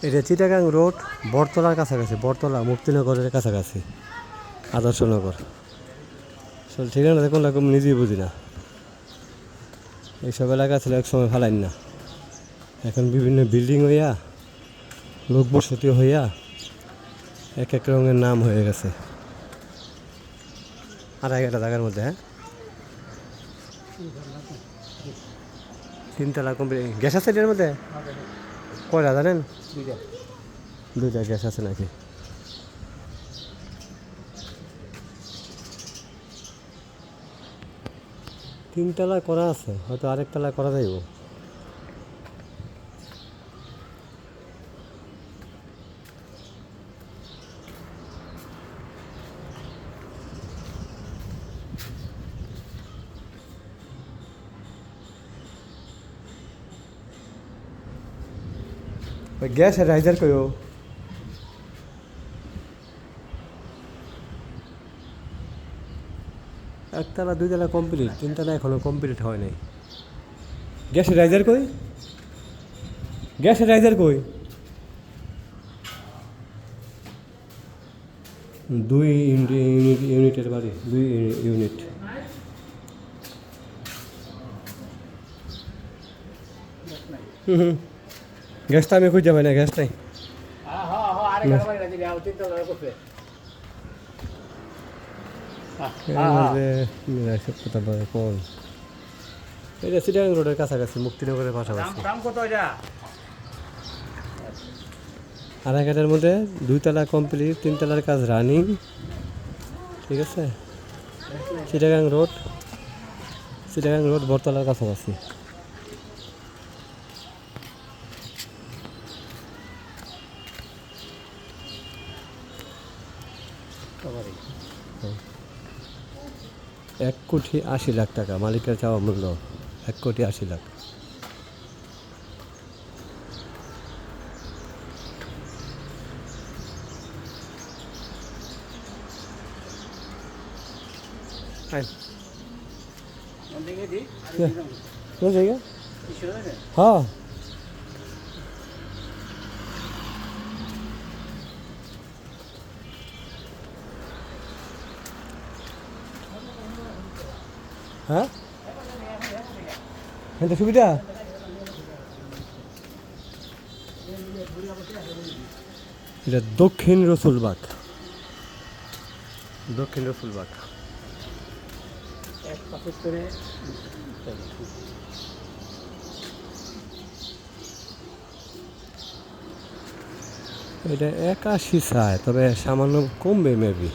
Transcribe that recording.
এটা চিটাগাং রোড, বটতলার কাছাকাছি, বটতলা মুক্তিনগরের কাছাকাছি, আদর্শনগর। ঠিকানা দেখুন রকম নিজেই বুঝি না। এইসব এলাকা ছিল এক সময় ফেলাইন না, এখন বিভিন্ন বিল্ডিং হইয়া, লোক বসতি হইয়া এক এক রঙের নাম হয়ে গেছে। আর একটা জায়গার মধ্যে, হ্যাঁ, 3 তলা কমপ্লিট। গ্যাস আছে এটার মধ্যে? কয়টা জানেন? দুইটা গ্যাস আছে নাকি? তিনতলা করা আছে, হয়তো আরেকতলা করা যাইব। ওই গ্যাসের রাইজার কইও। একতলা 2 তলা কমপ্লিট, 3 তলা এখনো কমপ্লিট হয় নাই। গ্যাসের রাইজার কই? গ্যাসের রাইজার কই? 2 ইউনিটের বাড়ি, 2 ইউনিট। গ্যাসটা আমি খুঁজে পাই না, গ্যাস নাই। এটা চিটাগাং রোডের কাছাকাছি, মুক্তিনগরের পাশাপাশি। আড়াইঘাটের মধ্যে 2 তলা কমপ্লিট, 3 তলার কাজ রানিং। ঠিক আছে, চিটাগাং রোড বটতলার কাছাকাছি। ৳1,80,00,000 মালিকের চাওয়া মূল্য, ৳1,80,00,000। হ্যাঁ, হ্যাঁ, এটা সুবিধা। এটা দক্ষিণ রসুলবাগ। এটা 81 চায়, তবে সামান্য কমবে মেবি।